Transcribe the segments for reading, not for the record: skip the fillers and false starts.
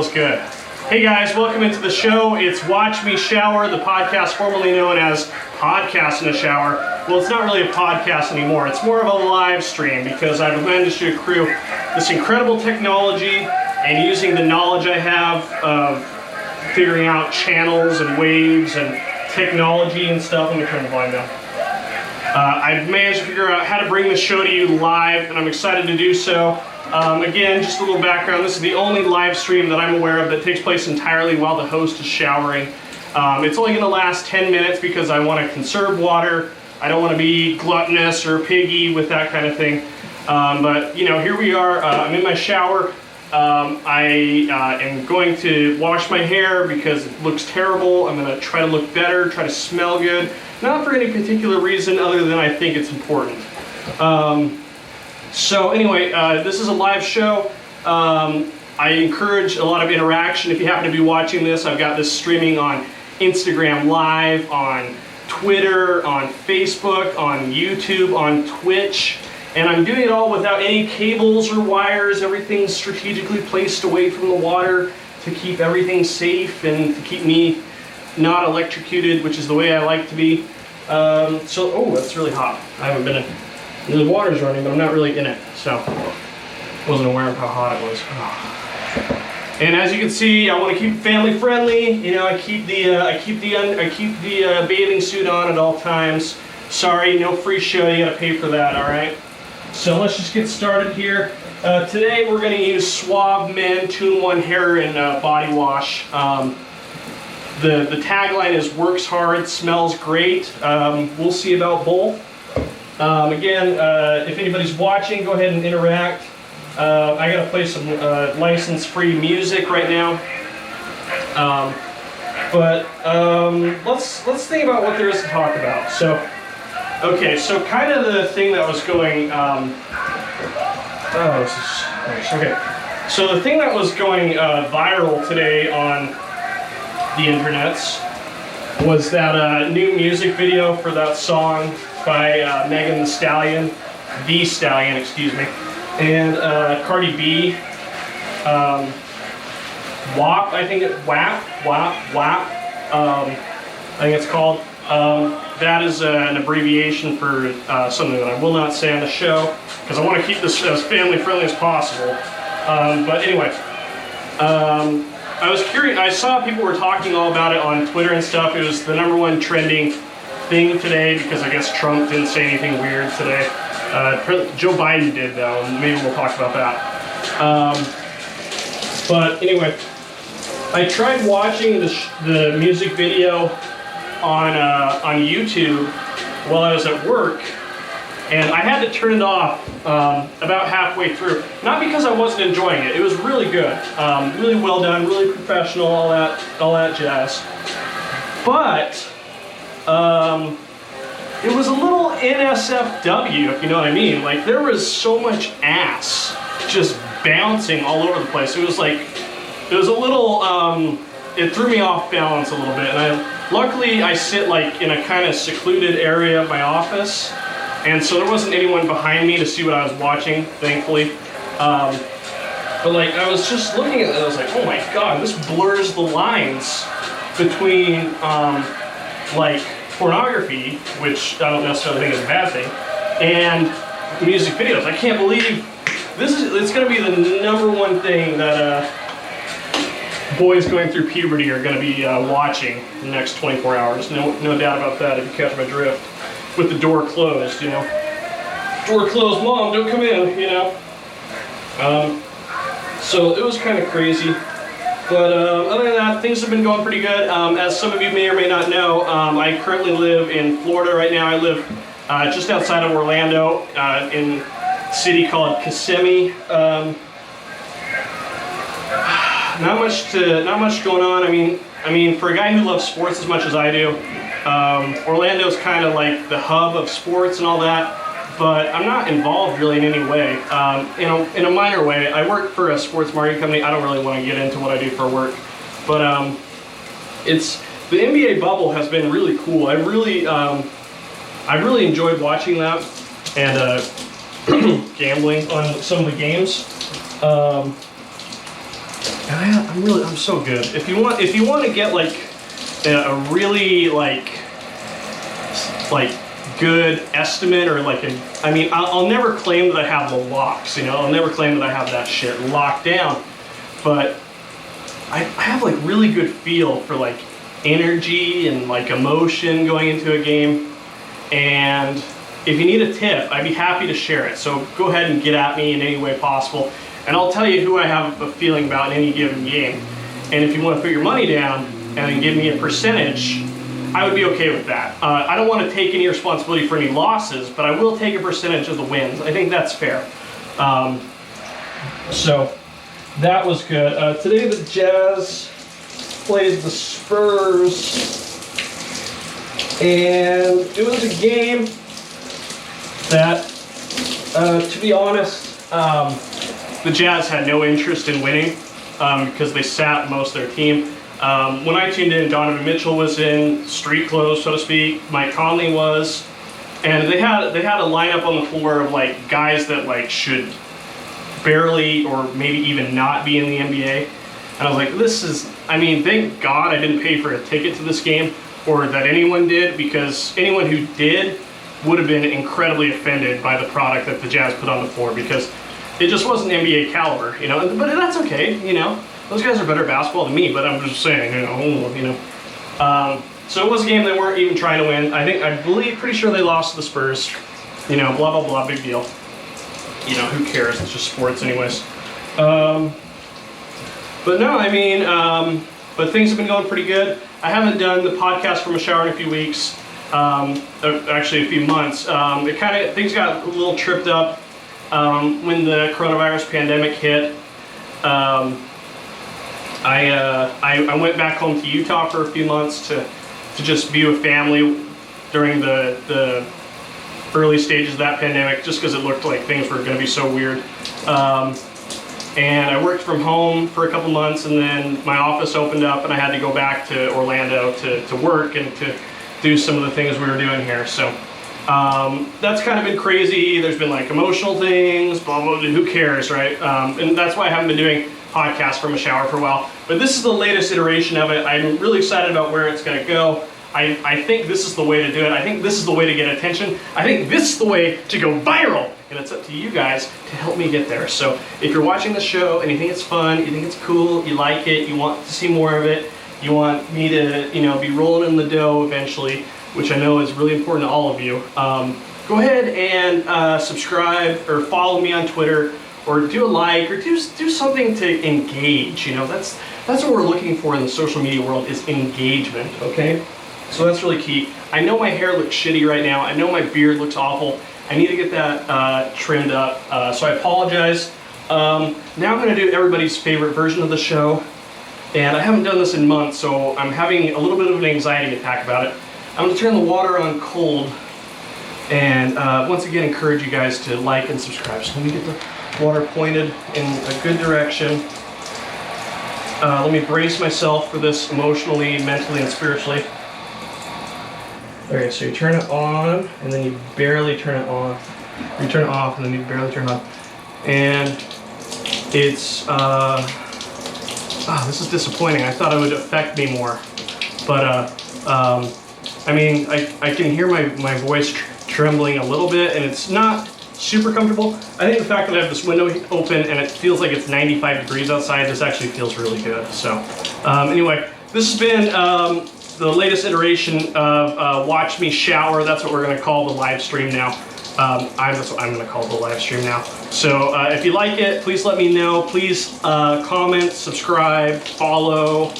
feels good. Hey guys, welcome into the show. It's Watch Me Shower, the podcast formerly known as Podcast in the Shower. Well, it's not really a podcast anymore. It's more of a live stream because I've managed to accrue this incredible technology and using the knowledge I have of figuring out channels and waves and technology and stuff. Let me turn the volume down. I've managed to figure out how to bring the show to you live, and I'm excited to do so. Again, just a little background. This is the only live stream that I'm aware of that takes place entirely while the host is showering. It's only going to last 10 minutes because I want to conserve water. I don't want to be gluttonous or piggy with that kind of thing. But, you know, here we are. I'm in my shower. I am going to wash my hair because it looks terrible. I'm going to try to look better, try to smell good. Not for any particular reason other than I think it's important. So anyway, this is a live show. I encourage a lot of interaction. If you happen to be watching this, I've got this streaming on Instagram Live, on Twitter, on Facebook, on YouTube, on Twitch. And I'm doing it all without any cables or wires. Everything's strategically placed away from the water to keep everything safe and to keep me not electrocuted, which is the way I like to be. Oh, that's really hot. I haven't been in. The water's running, but I'm not really in it, so wasn't aware of how hot it was. Oh. And as you can see, I want to keep it family friendly. You know, I keep the bathing suit on at all times. Sorry, no free show. You got to pay for that. All right. So let's just get started here. Today we're going to use Suave Men 2-in-1 hair and body wash. The tagline is "Works hard, smells great." We'll see about both. Again, if anybody's watching, go ahead and interact. I gotta play some license-free music right now. Let's think about what there is to talk about. So, okay, so kind of the thing that was going. This is nice. Okay, so the thing that was going viral today on the internets was that new music video for that song by Megan the Stallion, excuse me, and Cardi B, WAP, I think WAP, I think it's called. That is an abbreviation for something that I will not say on the show because I want to keep this as family friendly as possible. But anyway, I was curious. I saw people were talking all about it on Twitter and stuff. It was the #1 trending thing today because I guess Trump didn't say anything weird today. Joe Biden did though, and maybe we'll talk about that. But anyway, I tried watching the music video on YouTube while I was at work, and I had to turn it off about halfway through. Not because I wasn't enjoying it. It was really good, really well done, really professional, all that jazz. But it was a little NSFW, if you know what I mean. Like, there was so much ass just bouncing all over the place. It was like, it was a little, it threw me off balance a little bit. And luckily I sit like in a kind of secluded area of my office, and so there wasn't anyone behind me to see what I was watching, thankfully. But like, I was just looking at it, and I was like, oh my god, this blurs the lines between like pornography, which I don't necessarily think is a bad thing, and music videos. I can't believe it's going to be the #1 thing that boys going through puberty are going to be watching in the next 24 hours. No doubt about that, if you catch my drift. With the door closed, you know. Door closed, Mom, don't come in, you know. So it was kind of crazy. But other than that, things have been going pretty good. As some of you may or may not know, I currently live in Florida right now. I live just outside of Orlando in a city called Kissimmee. Not much going on. I mean, for a guy who loves sports as much as I do, Orlando's kind of like the hub of sports and all that. But I'm not involved really in any way. In a minor way, I work for a sports marketing company. I don't really want to get into what I do for work, but the NBA bubble has been really cool. I really enjoyed watching that and gambling on some of the games. I'm so good. If you want to get like a really like good estimate, or like I mean, I'll never claim that I have the locks, you know, I'll never claim that I have that shit locked down, but I have like really good feel for like energy and like emotion going into a game. And if you need a tip, I'd be happy to share it. So go ahead and get at me in any way possible, and I'll tell you who I have a feeling about in any given game. And if you want to put your money down and then give me a percentage, I would be okay with that. I don't want to take any responsibility for any losses, but I will take a percentage of the wins. I think that's fair. So that was good. Today the Jazz played the Spurs, and it was a game that, to be honest, the Jazz had no interest in winning because they sat most of their team. When I tuned in, Donovan Mitchell was in street clothes, so to speak. Mike Conley was, and they had a lineup on the floor of like guys that like should barely or maybe even not be in the NBA. And I was like, this is, I mean, thank God I didn't pay for a ticket to this game, or that anyone did, because anyone who did would have been incredibly offended by the product that the Jazz put on the floor, because it just wasn't NBA caliber, you know. But that's okay, you know. Those guys are better at basketball than me, but I'm just saying, you know. So it was a game they weren't even trying to win. Pretty sure they lost to the Spurs. You know, blah, blah, blah, big deal. You know, who cares? It's just sports anyways. But no, I mean, but things have been going pretty good. I haven't done the podcast from a shower in a few weeks. Actually, a few months. Things got a little tripped up when the coronavirus pandemic hit. I went back home to Utah for a few months to just be with family during the early stages of that pandemic, just because it looked like things were going to be so weird. And I worked from home for a couple months, and then my office opened up and I had to go back to Orlando to work and to do some of the things we were doing here. So that's kind of been crazy. There's been like emotional things, blah, blah, blah, who cares, right? And that's why I haven't been doing podcasts from a shower for a while. But this is the latest iteration of it. I'm really excited about where it's going to go. I think this is the way to do it. I think this is the way to get attention. I think this is the way to go viral. And it's up to you guys to help me get there. So if you're watching the show and you think it's fun, you think it's cool, you like it, you want to see more of it, you want me to, you know, be rolling in the dough eventually, which I know is really important to all of you, go ahead and subscribe or follow me on Twitter, or do a like, or do something to engage. You know, that's what we're looking for in the social media world, is engagement, okay? So that's really key. I know my hair looks shitty right now. I know my beard looks awful. I need to get that trimmed up, so I apologize. Now I'm gonna do everybody's favorite version of the show, and I haven't done this in months, so I'm having a little bit of an anxiety attack about it. I'm gonna turn the water on cold, and once again encourage you guys to like and subscribe. So let me get the water pointed in a good direction. Let me brace myself for this emotionally, mentally, and spiritually. Okay, so you turn it on, and then you barely turn it on. You turn it off, and then you barely turn it on. And it's, this is disappointing. I thought it would affect me more. But, I mean, I can hear my voice trembling a little bit, and it's not super comfortable. I think the fact that I have this window open and it feels like it's 95 degrees outside, this actually feels really good. So, anyway, this has been the latest iteration of Watch Me Shower. That's what we're going to call the live stream now. That's what I'm going to call the live stream now. So if you like it, please let me know. Please comment, subscribe, follow,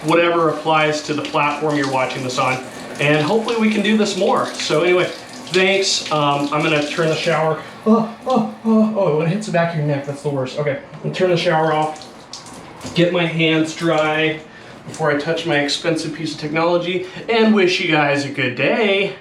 whatever applies to the platform you're watching this on. And hopefully we can do this more. So anyway, thanks. I'm going to turn the shower. Oh, when it hits the back of your neck, that's the worst. Okay, I'm going to turn the shower off, get my hands dry before I touch my expensive piece of technology, and wish you guys a good day.